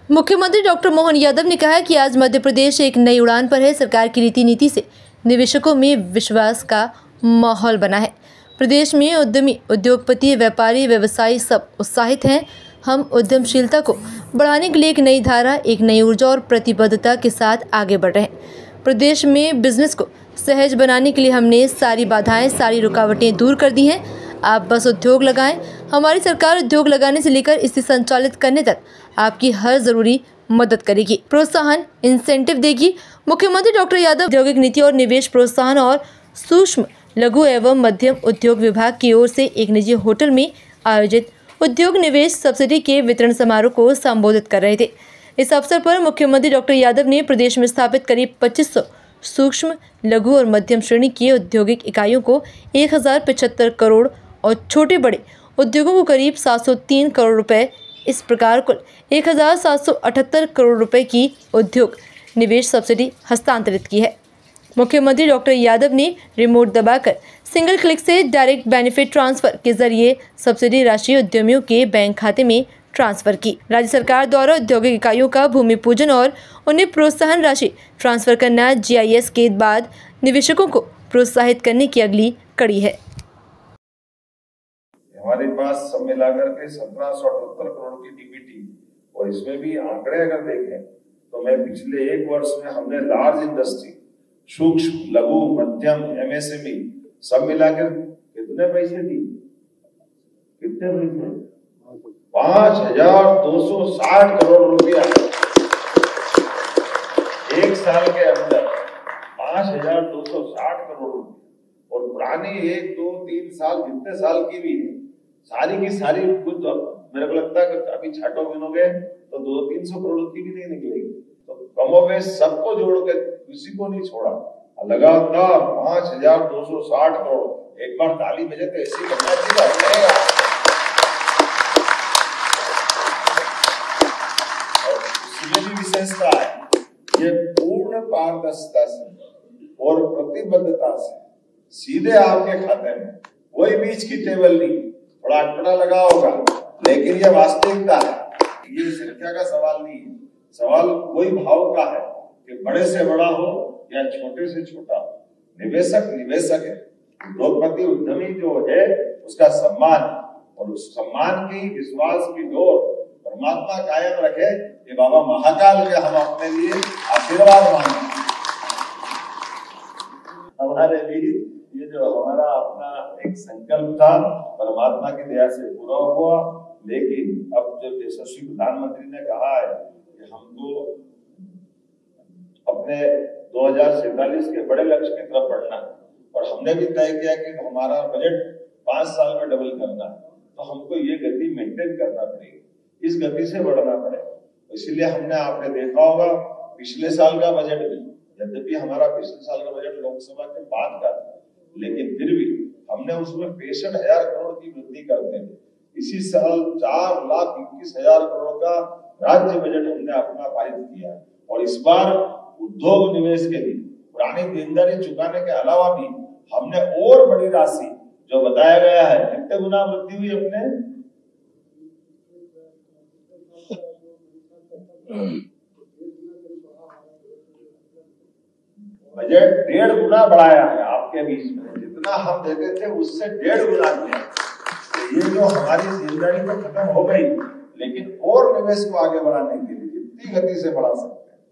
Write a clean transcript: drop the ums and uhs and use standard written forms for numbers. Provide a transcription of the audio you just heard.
मुख्यमंत्री डॉक्टर मोहन यादव ने कहा कि आज मध्य प्रदेश एक नई उड़ान पर है। सरकार की रीति नीति से निवेशकों में विश्वास का माहौल बना है। प्रदेश में उद्यमी, उद्योगपति, व्यापारी, व्यवसायी सब उत्साहित हैं। हम उद्यमशीलता को बढ़ाने के लिए एक नई धारा, एक नई ऊर्जा और प्रतिबद्धता के साथ आगे बढ़ रहे हैं। प्रदेश में बिजनेस को सहज बनाने के लिए हमने सारी बाधाएं, सारी रुकावटें दूर कर दी हैं। आप बस उद्योग लगाएं। हमारी सरकार उद्योग लगाने से लेकर इसे संचालित करने तक आपकी हर जरूरी मदद करेगी, प्रोत्साहन, इंसेंटिव देगी। मुख्यमंत्री डॉक्टर यादव औद्योगिक नीति और निवेश प्रोत्साहन और सूक्ष्म, लघु एवं मध्यम उद्योग विभाग की ओर से एक निजी होटल में आयोजित उद्योग निवेश सब्सिडी के वितरण समारोह को संबोधित कर रहे थे। इस अवसर पर मुख्यमंत्री डॉक्टर यादव ने प्रदेश में स्थापित करीब 2500 सूक्ष्म, लघु और मध्यम श्रेणी की औद्योगिक इकाइयों को 1075 करोड़ और छोटे बड़े उद्योगों को करीब 703 करोड़ रुपए, इस प्रकार कुल 1778 करोड़ रुपए की उद्योग निवेश सब्सिडी हस्तांतरित की है। मुख्यमंत्री डॉक्टर यादव ने रिमोट दबाकर सिंगल क्लिक से डायरेक्ट बेनिफिट ट्रांसफर के जरिए सब्सिडी राशि उद्यमियों के बैंक खाते में ट्रांसफर की। राज्य सरकार द्वारा औद्योगिक इकाइयों का भूमि पूजन और उन्हें प्रोत्साहन राशि ट्रांसफर करना GIS के बाद निवेशकों को प्रोत्साहित करने की अगली कड़ी है। हमारे पास सब मिलाकर के 1778 करोड़ की DBT, और इसमें भी आंकड़े अगर देखें तो मैं पिछले एक वर्ष में हमने लार्ज इंडस्ट्री, सूक्ष्म, लघु, मध्यम, MSME सब मिलाकर कितने पैसे दिए? कितने पैसे? 5260 करोड़ रुपया एक साल के अंदर। 5260 करोड़ रुपया। और पुरानी 1, 2, 3 साल जितने साल की भी है, सारी की सारी कुछ मेरे को लगता है कि अभी छाटो गिनोगे तो 200-300 करोड़ की भी नहीं निकलेगी। तो कमोबेश सबको जोड़ के किसी को नहीं छोड़ा, लगातार 5260 करोड़। एक बार ताली बजे तो ऐसी करना चाहिए। और इसमें भी विशेषता है, ये पूर्ण पारदर्शिता से और प्रतिबद्धता से सीधे आपके खाते में, कोई बीच की टेबल नहीं, थोड़ा अटपटा लगा होगा, लेकिन ये वास्तविकता है। ये संख्या का सवाल नहीं है, सवाल वही भाव का है कि बड़े से बड़ा हो या छोटे से छोटा हो, निवेशक निवेशक है। उद्योगपति, उद्यमी जो है उसका सम्मान, और उस सम्मान की, विश्वास की डोर परमात्मा कायम रखे। ये बाबा महाकाल के हम अपने लिए आशीर्वाद मांगे। हमारे लिए ये जो हमारा अपना एक संकल्प था परमात्मा की दया से पूरा हुआ। लेकिन अब जब यशस्वी प्रधानमंत्री ने कहा है कि हमको अपने 2047 के बड़े लक्ष्य की तरफ बढ़ना है, और हमने भी तय किया कि हमारा बजट 5 साल में डबल करना है, तो हमको ये गति मेंटेन करना पड़ेगी, इस गति से बढ़ना पड़ेगा। इसलिए हमने, आपने देखा होगा पिछले साल का बजट भी, यद्यपि हमारा पिछले साल का बजट लोकसभा के बाद का था, लेकिन फिर भी हमने उसमें 65,000 करोड़ की वृद्धि करते हैं। इसी साल 4,21,000 करोड़ का राज्य बजट हमने अपना पारित किया। और इस बार उद्योग निवेश के लिए पुरानी देनदारी चुकाने के अलावा भी हमने और बड़ी राशि जो बताया गया है, कितने गुना वृद्धि हुई अपने बजट 1.5 गुना बढ़ाया है। आपके बीच में जितना हम देते थे उससे 1.5 गुना दिया। तो ये जो हमारी जिम्मेदारी तो खत्म हो गई, लेकिन और निवेश को आगे बढ़ाने के लिए जितनी गति से बढ़ा सकते